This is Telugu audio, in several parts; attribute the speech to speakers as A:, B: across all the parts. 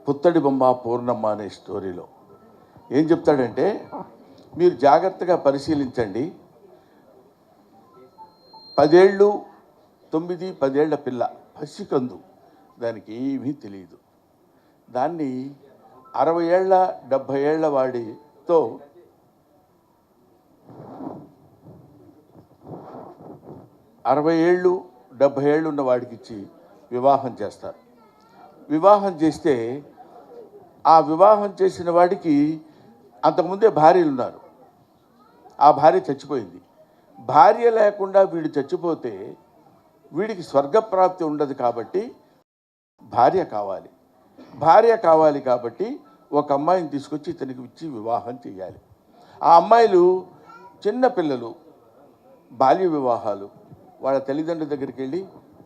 A: పుత్తడి బొమ్మ పూర్ణమ్మ అనే స్టోరీలో ఏం చెప్తాడంటే, మీరు జాగ్రత్తగా పరిశీలించండి, 10 ఏళ్ళు 9-10 ఏళ్ల పిల్ల పసికందు, దానికి ఏమీ తెలియదు. దాన్ని 60 ఏళ్ల 70 ఏళ్ల వాడితో 60 ఏళ్ళు 70 ఏళ్ళు ఉన్న వాడికి ఇచ్చి వివాహం చేస్తారు. వివాహం చేస్తే ఆ వివాహం చేసిన వాడికి అంతకుముందే భార్యలు ఉన్నారు. ఆ భార్య చచ్చిపోయింది. భార్య లేకుండా వీడు చచ్చిపోతే వీడికి స్వర్గప్రాప్తి ఉండదు. కాబట్టి భార్య కావాలి. భార్య కావాలి కాబట్టి ఒక అమ్మాయిని తీసుకొచ్చి ఇతనికి ఇచ్చి వివాహం చేయాలి. ఆ అమ్మాయిలు చిన్న పిల్లలు, బాల్య వివాహాలు. వాళ్ళ తల్లిదండ్రుల దగ్గరికి వెళ్ళి,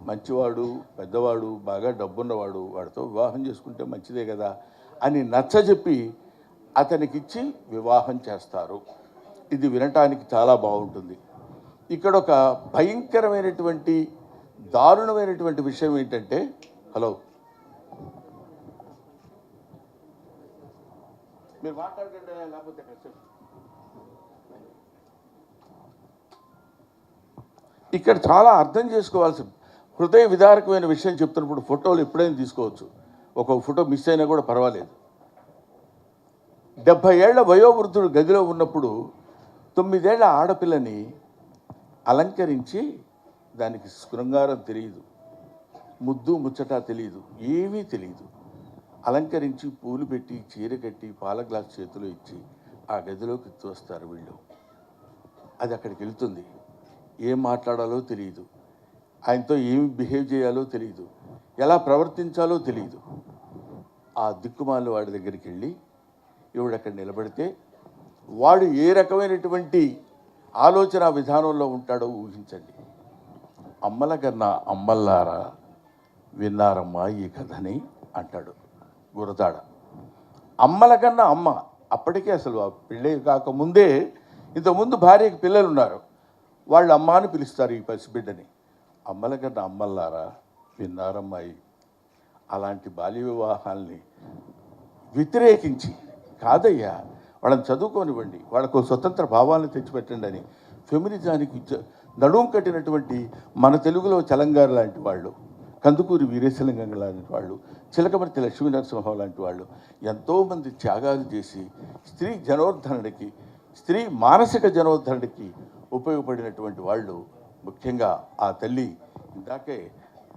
A: మంచివాడు, పెద్దవాడు, బాగా డబ్బున్నవాడు, వాడితో వివాహం చేసుకుంటే మంచిదే కదా అని నచ్చజెప్పి అతనికిచ్చి వివాహం చేస్తారు. ఇది వినటానికి చాలా బాగుంటుంది. ఇక్కడ ఒక భయంకరమైనటువంటి దారుణమైనటువంటి విషయం ఏంటంటే, హలో మీరు మాట్లాడకండి, లేకపోతే ఇక్కడ చాలా అర్థం చేసుకోవాల్సిన హృదయ విదారకమైన విషయం చెప్తున్నప్పుడు ఫోటోలు ఎప్పుడైనా తీసుకోవచ్చు. ఒక ఫోటో మిస్ అయినా కూడా పర్వాలేదు. 70 ఏళ్ల వయోవృద్ధుడు గదిలో ఉన్నప్పుడు 9 ఏళ్ల ఆడపిల్లని అలంకరించి, దానికి శృంగారం తెలియదు, ముద్దు ముచ్చట తెలియదు, ఏమీ తెలియదు, అలంకరించి పూలు పెట్టి చీర కట్టి పాల గ్లాస్ చేతిలో ఇచ్చి ఆ గదిలోకి తోస్తారు వీళ్ళు. అది అక్కడికి వెళ్తుంది. ఏం మాట్లాడాలో తెలియదు, ఆయనతో ఏమి బిహేవ్ చేయాలో తెలియదు, ఎలా ప్రవర్తించాలో తెలియదు. ఆ దిక్కుమాల వాడి దగ్గరికి వెళ్ళి ఈవిడ అక్కడ నిలబడితే వాడు ఏ రకమైనటువంటి ఆలోచన విధానంలో ఉంటాడో ఊహించండి. అమ్మల కన్నా అమ్మల్లారా విన్నారమ్మా ఈ కథని అంటాడు గురదాడ. అమ్మల కన్నా అమ్మ, అప్పటికే అసలు ఆ పెళ్ళి కాకముందే ఇంతకుముందు భార్యకి పిల్లలు ఉన్నారు, వాళ్ళు అమ్మ అని పిలుస్తారు ఈ పసిబిడ్డని. అమ్మల కన్నా అమ్మల్లారా విన్నారమ్మాయి. అలాంటి బాల్య వివాహాల్ని వ్యతిరేకించి, కాదయ్యా వాళ్ళని చదువుకోనివ్వండి, వాళ్ళకు స్వతంత్ర భావాలను తెచ్చిపెట్టండి అని ఫెమినిజానికి నడుం కట్టినటువంటి మన తెలుగులో చలంగారు లాంటి వాళ్ళు, కందుకూరి వీరేశలింగం లాంటి వాళ్ళు, చిలకమర్తి లక్ష్మీనరసింహం లాంటి వాళ్ళు ఎంతోమంది త్యాగాలు చేసి స్త్రీ జనోద్ధరణకి, స్త్రీ మానసిక జనోద్ధరణకి ఉపయోగపడినటువంటి వాళ్ళు. ముఖ్యంగా ఆ తల్లి ఇందాకే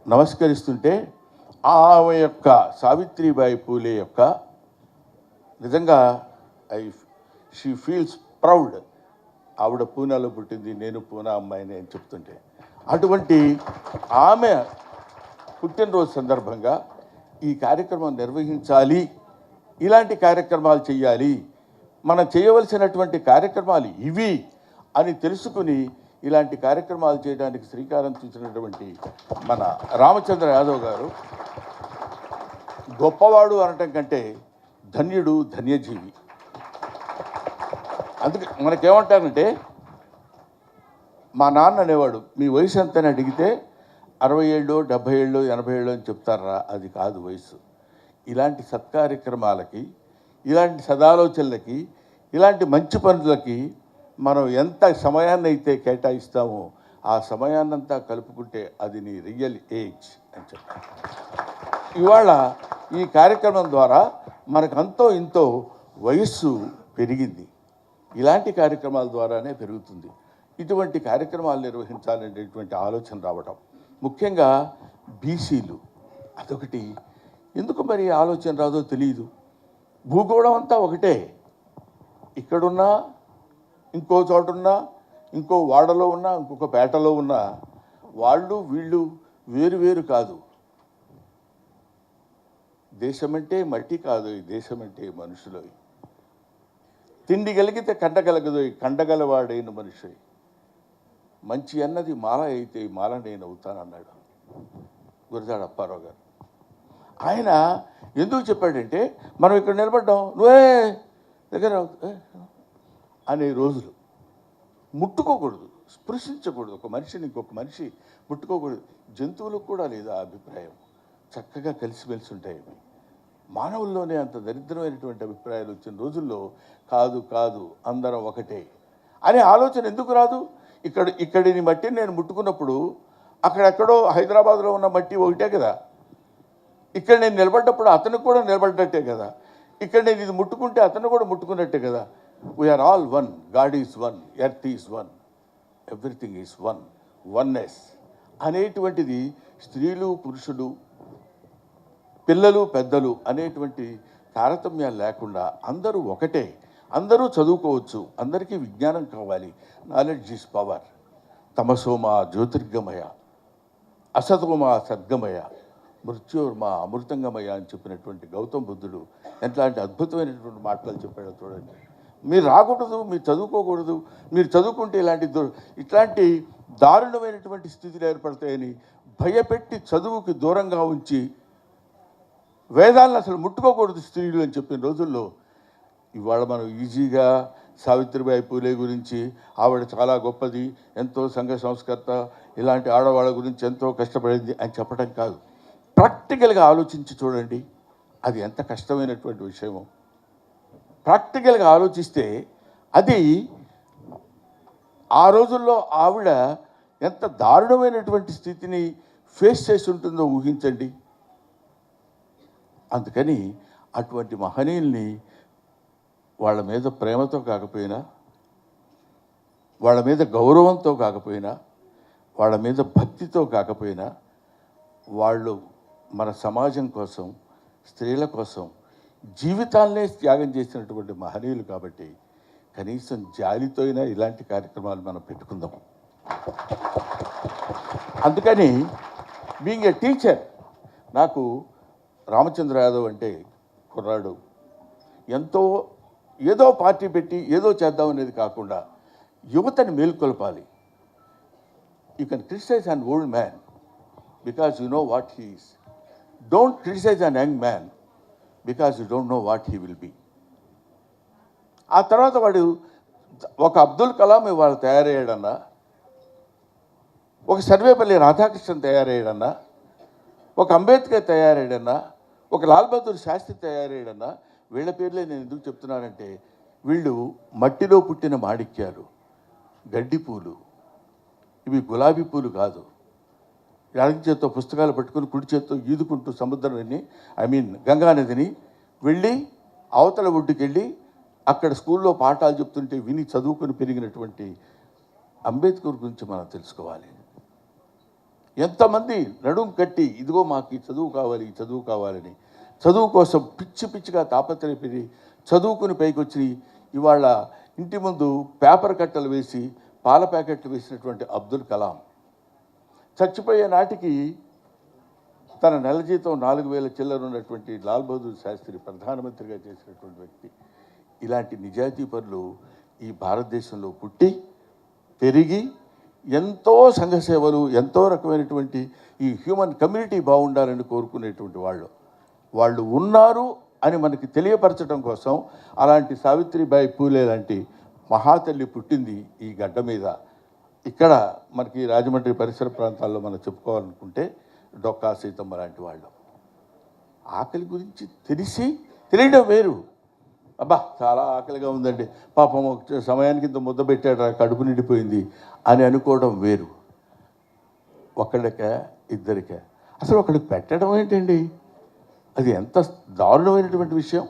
A: నమస్కరిస్తుంటే ఆమె యొక్క సావిత్రిబాయి పూలే యొక్క నిజంగా షీ ఫీల్స్ ప్రౌడ్. ఆవిడ పూనాలో పుట్టింది, నేను పూనా అమ్మాయిని అని చెప్తుంటే, అటువంటి ఆమె పుట్టినరోజు సందర్భంగా ఈ కార్యక్రమం నిర్వహించాలి, ఇలాంటి కార్యక్రమాలు చేయాలి, మనం చేయవలసినటువంటి కార్యక్రమాలు ఇవి అని తెలుసుకుని ఇలాంటి కార్యక్రమాలు చేయడానికి శ్రీకారం చుట్టినటువంటి మన రామచంద్ర యాదవ్ గారు గొప్పవాడు అనటం కంటే ధన్యుడు, ధన్యజీవి. అందుకే మనకేమంటారంటే, మా నాన్న అనేవాడు, మీ వయసు ఎంతని అడిగితే 60 ఏళ్ళు 70 ఏళ్ళు 80 ఏళ్ళు అని చెప్తారా, అది కాదు వయసు. ఇలాంటి సత్కార్యక్రమాలకి, ఇలాంటి సదాలోచనలకి, ఇలాంటి మంచి పనులకి మనం ఎంత సమయాన్ని అయితే కేటాయిస్తామో ఆ సమయాన్నంతా కలుపుకుంటే అది నీ రియల్ ఏజ్ అని చెప్తాను. ఇవాళ ఈ కార్యక్రమం ద్వారా మనకు అంతో ఇంతో వయస్సు పెరిగింది. ఇలాంటి కార్యక్రమాల ద్వారానే పెరుగుతుంది. ఇటువంటి కార్యక్రమాలు నిర్వహించాలనేటువంటి ఆలోచన రావటం, ముఖ్యంగా బీసీలు, అదొకటి. ఎందుకు మరి ఆలోచన రాదో తెలియదు. భూగోళం అంతా ఒకటే, ఇక్కడున్నా, ఇంకో చోటున్నా, ఇంకో వాడలో ఉన్నా, ఇంకొక పేటలో ఉన్నా, వాళ్ళు వీళ్ళు వేరు వేరు కాదు. దేశమంటే మట్టి కాదు, ఈ దేశమంటే మనుషులు. తిండి కలిగితే కండగలగదు, కండగలవాడైన మనిషి. మంచి అన్నది మాల అయితే మాల నేను అవుతానన్నాడు గురజాడ అప్పారావు గారు. ఆయన ఎందుకు చెప్పాడంటే, మనం ఇక్కడ నిలబడ్డాం, నువ్వే దగ్గర అనే రోజులు. ముట్టుకోకూడదు, స్పృశించకూడదు, ఒక మనిషిని ఇంకొక మనిషి ముట్టుకోకూడదు. జంతువులకు కూడా లేదు ఆ అభిప్రాయం. చక్కగా కలిసిమెలిసి ఉంటాయి. మానవుల్లోనే అంత దరిద్రమైనటువంటి అభిప్రాయాలు వచ్చిన రోజుల్లో కాదు కాదు అందరం ఒకటే అనే ఆలోచన ఎందుకు రాదు? ఇక్కడిని మట్టిని నేను ముట్టుకున్నప్పుడు అక్కడెక్కడో హైదరాబాద్లో ఉన్న మట్టి ఒకటే కదా. ఇక్కడ నేను నిలబడ్డప్పుడు అతనికి కూడా నిలబడ్డట్టే కదా. ఇక్కడ నేను ఇది ముట్టుకుంటే అతను కూడా ముట్టుకున్నట్టే కదా. We are all one, God is one, earth is one, everything is one, oneness అనేటువంటిది స్త్రీలు పురుషులు పిల్లలు పెద్దలు అనేటువంటి తారతమ్యాలు లేకుండా అందరూ ఒకటే, అందరూ చదువుకోవచ్చు, అందరికీ విజ్ఞానం కావాలి. Knowledge is power. తమసోమా జ్యోతిర్గమయ, అసతోమా సద్గమయ, మృత్యోర్మా అమృతంగమయ అని చెప్పినటువంటి గౌతమ బుద్ధుడు ఎట్లాంటి అద్భుతమైనటువంటి మాటలు చెప్పాడో చూడండి. మీరు రాకూడదు, మీరు చదువుకోకూడదు, మీరు చదువుకుంటే ఇట్లాంటి దారుణమైనటువంటి స్థితిలో ఏర్పడతాయని భయపెట్టి చదువుకి దూరంగా ఉంచి వేదాలను అసలు ముట్టుకోకూడదు స్త్రీలు అని చెప్పిన రోజుల్లో ఇవాళ మనం ఈజీగా సావిత్రిబాయి పూలే గురించి ఆవిడ చాలా గొప్పది, ఎంతో సంఘ సంస్కర్త, ఇలాంటి ఆడవాళ్ళ గురించి ఎంతో కష్టపడింది అని చెప్పడం కాదు. ప్రాక్టికల్గా ఆలోచించి చూడండి అది ఎంత కష్టమైనటువంటి విషయమో. ప్రాక్టికల్గా ఆలోచిస్తే అది ఆ రోజుల్లో ఆవిడ ఎంత దారుణమైనటువంటి స్థితిని ఫేస్ చేసి ఉంటుందో ఊహించండి. అందుకని అటువంటి మహనీయుల్ని వాళ్ళ మీద ప్రేమతో కాకపోయినా, వాళ్ళ మీద గౌరవంతో కాకపోయినా, వాళ్ళ మీద భక్తితో కాకపోయినా, వాళ్ళు మన సమాజం కోసం, స్త్రీల కోసం జీవితాలనే త్యాగం చేసినటువంటి మహనీయులు కాబట్టి కనీసం జాలితో అయినా ఇలాంటి కార్యక్రమాలు మనం పెట్టుకుందాం. అందుకని బీయింగ్ ఏ టీచర్, నాకు రామచంద్ర యాదవ్ అంటే కుర్రాడు ఏదో పార్టీ పెట్టి ఏదో చేద్దాం అనేది కాకుండా యువతని మేల్కొల్పాలి. You can criticise an old man because you know what he is. Don't criticise an young man because you don't know what he will be. ఆ తర్వాత వాడు ఒక అబ్దుల్ కలాం ఇవాళ తయారయ్యాడన్నా, ఒక సర్వేపల్లి రాధాకృష్ణన్ తయారయ్యాడన్నా, ఒక అంబేద్కర్ తయారయ్యాడన్నా, ఒక లాల్ బహదూర్ శాస్త్రి తయారయ్యాడన్నా, వీళ్ళ పేర్లే నేను ఎందుకు చెప్తున్నానంటే వీళ్ళు మట్టిలో పుట్టిన మాణిక్యాలు, గడ్డి పూలు, ఇవి గులాబీ పూలు కాదు. ఎడమ చేత్తో పుస్తకాలు పట్టుకుని కుడి చేత్తో ఈదుకుంటూ సముద్రాన్ని గంగా నదిని వెళ్ళి అవతల ఒడ్డుకి వెళ్ళి అక్కడ స్కూల్లో పాఠాలు చెప్తుంటే విని చదువుకొని పెరిగినటువంటి అంబేద్కర్ గురించి మనం తెలుసుకోవాలి. ఎంతమంది నడుం కట్టి ఇదిగో మాకు ఈ చదువు కావాలి, ఈ చదువు కావాలని చదువు కోసం పిచ్చిగా తాపత్రయపడి చదువుకుని పైకి వచ్చి ఇవాళ ఇంటి ముందు పేపర్ కట్టలు వేసి పాల ప్యాకెట్లు వేసినటువంటి అబ్దుల్ కలాం చచ్చిపోయే నాటికి తన నెల జీతం 4,000 చిల్లర ఉన్నటువంటి లాల్ బహదూర్ శాస్త్రి ప్రధానమంత్రిగా చేసినటువంటి వ్యక్తి. ఇలాంటి నిజాయితీ పరులు ఈ భారతదేశంలో పుట్టి పెరిగి ఎంతో సంఘ సేవలు, ఎంతో రకమైనటువంటి ఈ హ్యూమన్ కమ్యూనిటీ బాగుండాలని కోరుకునేటువంటి వాళ్ళు ఉన్నారు అని మనకి తెలియపరచడం కోసం అలాంటి సావిత్రిబాయి పూలే లాంటి మహాతల్లి పుట్టింది ఈ గడ్డ మీద. ఇక్కడ మనకి రాజమండ్రి పరిసర ప్రాంతాల్లో మనం చెప్పుకోవాలనుకుంటే డొక్కా సీతమ్మ లాంటి వాళ్ళు. ఆకలి గురించి తెలియడం వేరు. అబ్బా చాలా ఆకలిగా ఉందండి, పాపం ఒక సమయానికి ఇంత ముద్ద పెట్టాడు, కడుపు నిండిపోయింది అని అనుకోవడం వేరు. ఒకళ్ళకే ఇద్దరికే, అసలు ఒకళ్ళకి పెట్టడం ఏంటండి, అది ఎంత దారుణమైనటువంటి విషయం.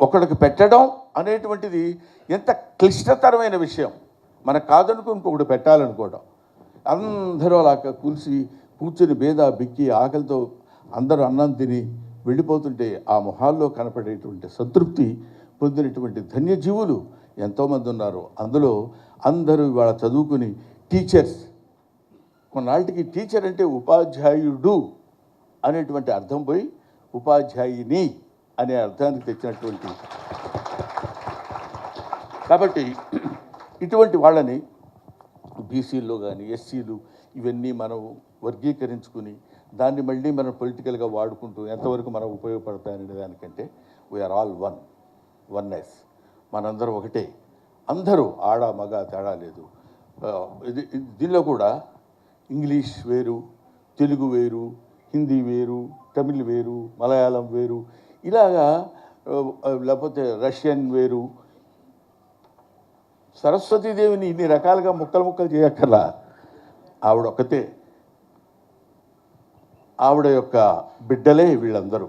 A: ఒకళ్ళకి పెట్టడం అనేటువంటిది ఎంత క్లిష్టతరమైన విషయం. మనకు కాదనుకో ఇంకొకటి పెట్టాలనుకోవడం. అందరూ అలా కూర్చుని బేద బిక్కి ఆకలితో అందరూ అన్నం తిని వెళ్ళిపోతుంటే ఆ మొహాల్లో కనపడేటువంటి సంతృప్తి పొందినటువంటి ధన్యజీవులు ఎంతోమంది ఉన్నారు. అందులో అందరూ ఇవాళ చదువుకుని టీచర్స్. కొన్నాళ్ళకి టీచర్ అంటే ఉపాధ్యాయుడు అనేటువంటి అర్థం పోయి ఉపాధ్యాయుని అనే అర్థానికి తెచ్చినటువంటి. కాబట్టి ఇటువంటి వాళ్ళని బీసీల్లో కానీ ఎస్సీలు ఇవన్నీ మనం వర్గీకరించుకుని దాన్ని మళ్ళీ మనం పొలిటికల్గా వాడుకుంటూ ఎంతవరకు మనం ఉపయోగపడతాయనే దానికంటే వీఆర్ ఆల్ వన్నెస్. మనందరం ఒకటే, అందరూ ఆడ మగ తేడా లేదు. దీనిలో కూడా ఇంగ్లీష్ వేరు, తెలుగు వేరు, హిందీ వేరు, తమిళ్ వేరు, మలయాళం వేరు, ఇలాగా లేకపోతే రష్యన్ వేరు. సరస్వతీదేవిని ఇన్ని రకాలుగా ముక్కలు ముక్కలు చేయక్కర్లా. ఆవిడ ఒక్కతే, ఆవిడ యొక్క బిడ్డలే వీళ్ళందరూ.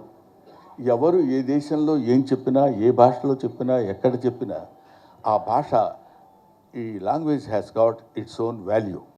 A: ఎవరు ఏ దేశంలో ఏం చెప్పినా, ఏ భాషలో చెప్పినా, ఎక్కడ చెప్పినా ఆ భాష, ఈ language has got its own value.